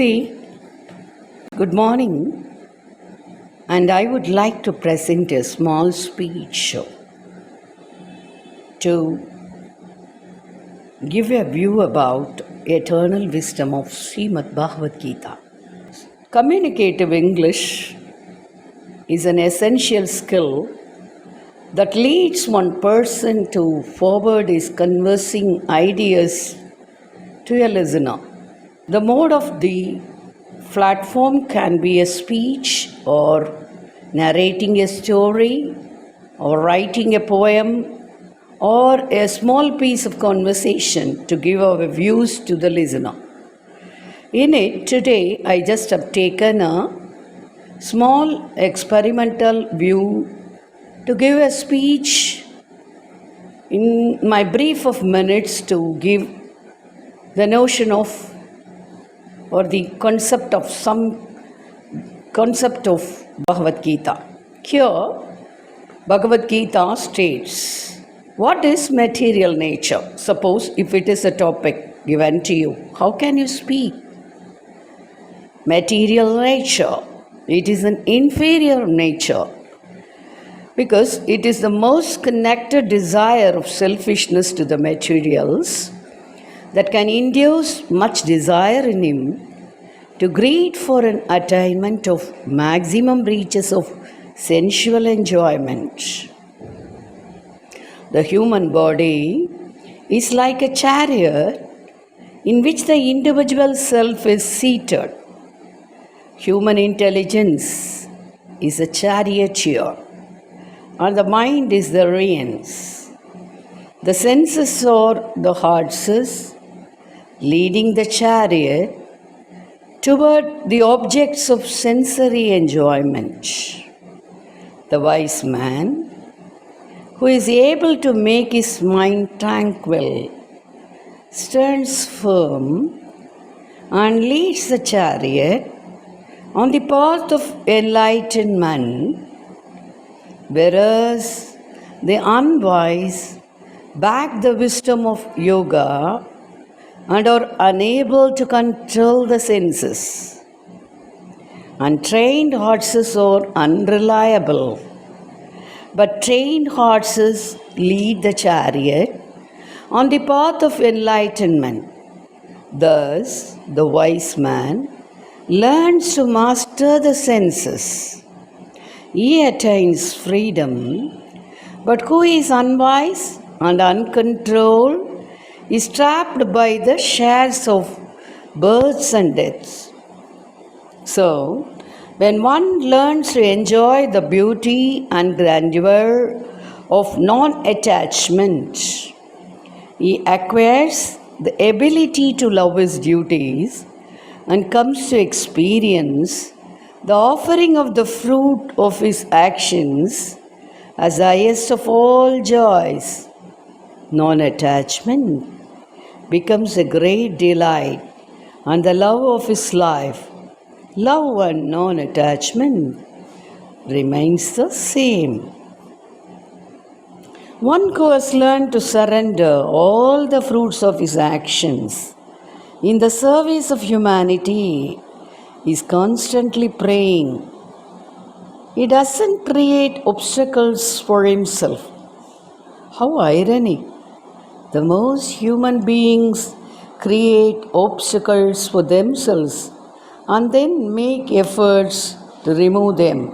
See, good morning, and I would like to present a small speech to give a view about eternal wisdom of Srimad Bhagavad Gita. Communicative English is an essential skill that leads one person to forward his conversing ideas to a listener. The mode of the platform can be a speech or narrating a story or writing a poem or a small piece of conversation to give our views to the listener. In it, today I just have taken a small experimental view to give a speech in my brief of minutes to give the notion of or the concept of Bhagavad Gita. Here, Bhagavad Gita states, what is material nature? Suppose if it is a topic given to you, how can you speak? Material nature, it is an inferior nature because it is the most connected desire of selfishness to the materials that can induce much desire in him to greed for an attainment of maximum reaches of sensual enjoyment. The human body is like a chariot in which the individual self is seated. Human intelligence is a charioteer, and the mind is the reins. The senses are the horses leading the chariot toward the objects of sensory enjoyment. The wise man, who is able to make his mind tranquil, stands firm and leads the chariot on the path of enlightenment, whereas the unwise back the wisdom of yoga and are unable to control the senses. Untrained horses are unreliable, but trained horses lead the chariot on the path of enlightenment. Thus, the wise man learns to master the senses. He attains freedom, but who is unwise and uncontrolled is trapped by the shares of births and deaths. So, when one learns to enjoy the beauty and grandeur of non-attachment, he acquires the ability to love his duties and comes to experience the offering of the fruit of his actions as the highest of all joys. Non-attachment becomes a great delight and the love of his life. Love and non-attachment remains the same. One who has learned to surrender all the fruits of his actions in the service of humanity is constantly praying. He doesn't create obstacles for himself. How ironic! The most human beings create obstacles for themselves and then make efforts to remove them.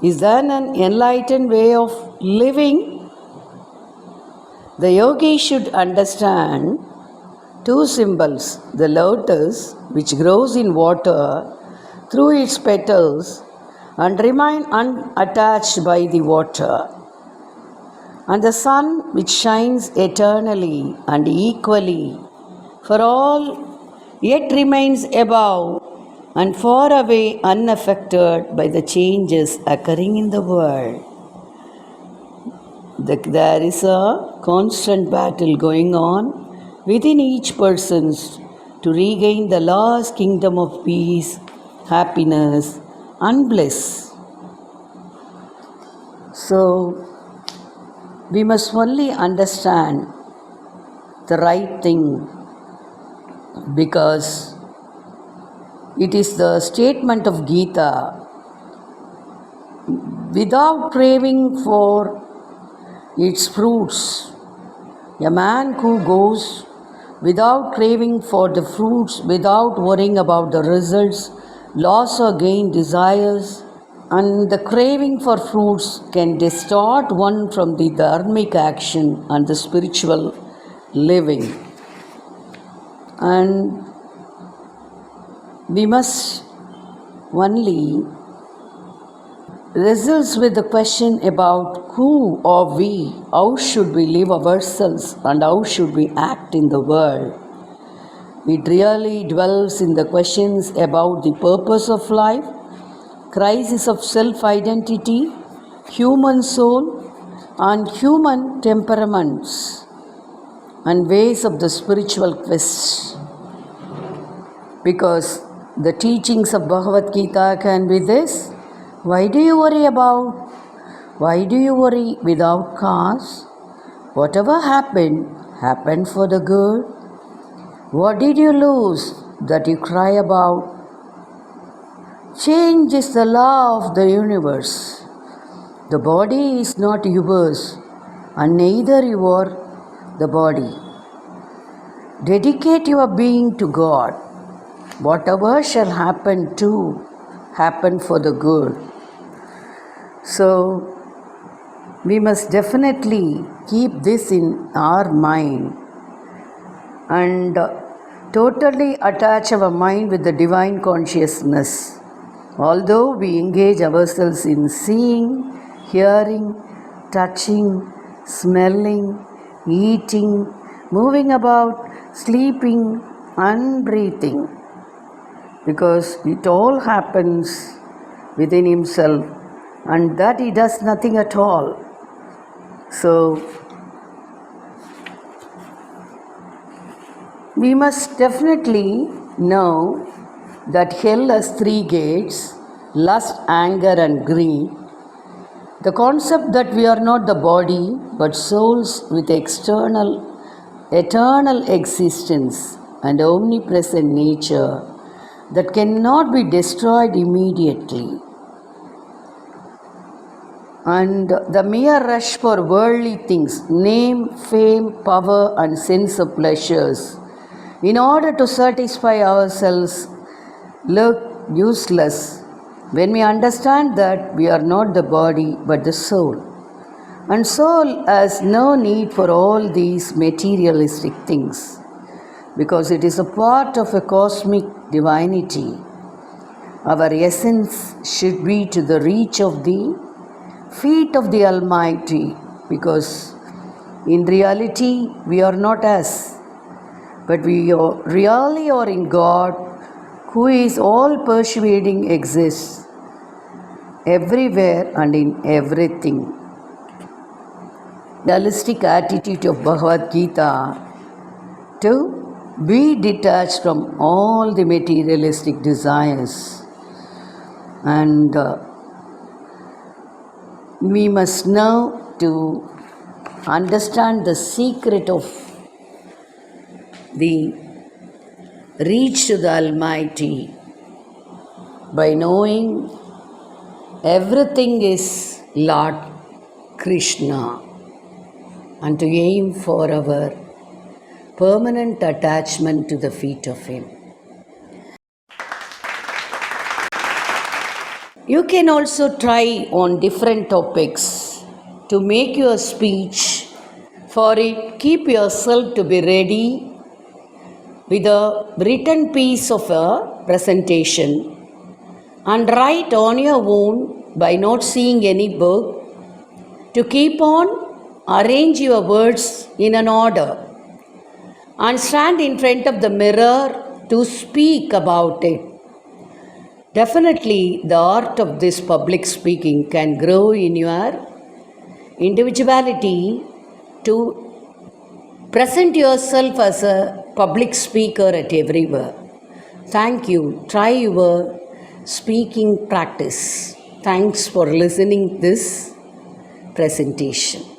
Is that an enlightened way of living? The yogi should understand two symbols: the lotus, which grows in water through its petals and remain unattached by the water, and the sun, which shines eternally and equally for all, yet remains above and far away, unaffected by the changes occurring in the world. There is a constant battle going on within each person to regain the lost kingdom of peace, happiness, and bliss. So, we must only understand the right thing, because It is the statement of Gita. Without craving for its fruits, a man who goes without craving for the fruits, without worrying about the results, loss or gain desires, and the craving for fruits can distort one from the dharmic action and the spiritual living. And we must only wrestle with the question about who are we, how should we live ourselves, and how should we act in the world. It really dwells in the questions about the purpose of life, crisis of self-identity, human soul, and human temperaments, and ways of the spiritual quest. Because the teachings of Bhagavad Gita can be this: why do you worry about? Why do you worry without cause? Whatever happened, happened for the good. What did you lose that you cry about? Change is the law of the universe. The body is not yours, and neither you are the body. Dedicate your being to God. Whatever shall happen for the good. So, we must definitely keep this in our mind and totally attach our mind with the divine consciousness. Although we engage ourselves in seeing, hearing, touching, smelling, eating, moving about, sleeping, and breathing, because it all happens within himself, and that he does nothing at all. So, we must definitely know that hell has 3 gates: lust, anger, and greed. The concept that we are not the body but souls with eternal existence and omnipresent nature that cannot be destroyed immediately. And the mere rush for worldly things, name, fame, power, and sense of pleasures, in order to satisfy ourselves, look useless when we understand that we are not the body but the soul. And soul has no need for all these materialistic things, because it is a part of a cosmic divinity. Our essence should be to the reach of the feet of the Almighty, because in reality we are not us, but we really are in God, who is all pervading, exists everywhere and in everything. Realistic attitude of Bhagavad Gita to be detached from all the materialistic desires, and we must know to understand the secret of the reach to the Almighty by knowing everything is Lord Krishna, and to aim for our permanent attachment to the feet of Him. You can also try on different topics to make your speech. For it, keep yourself to be ready with a written piece of a presentation and write on your own by not seeing any book, to keep on arrange your words in an order and stand in front of the mirror to speak about it. Definitely, the art of this public speaking can grow in your individuality to present yourself as a public speaker at everywhere. Thank you. Try your speaking practice. Thanks for listening this presentation.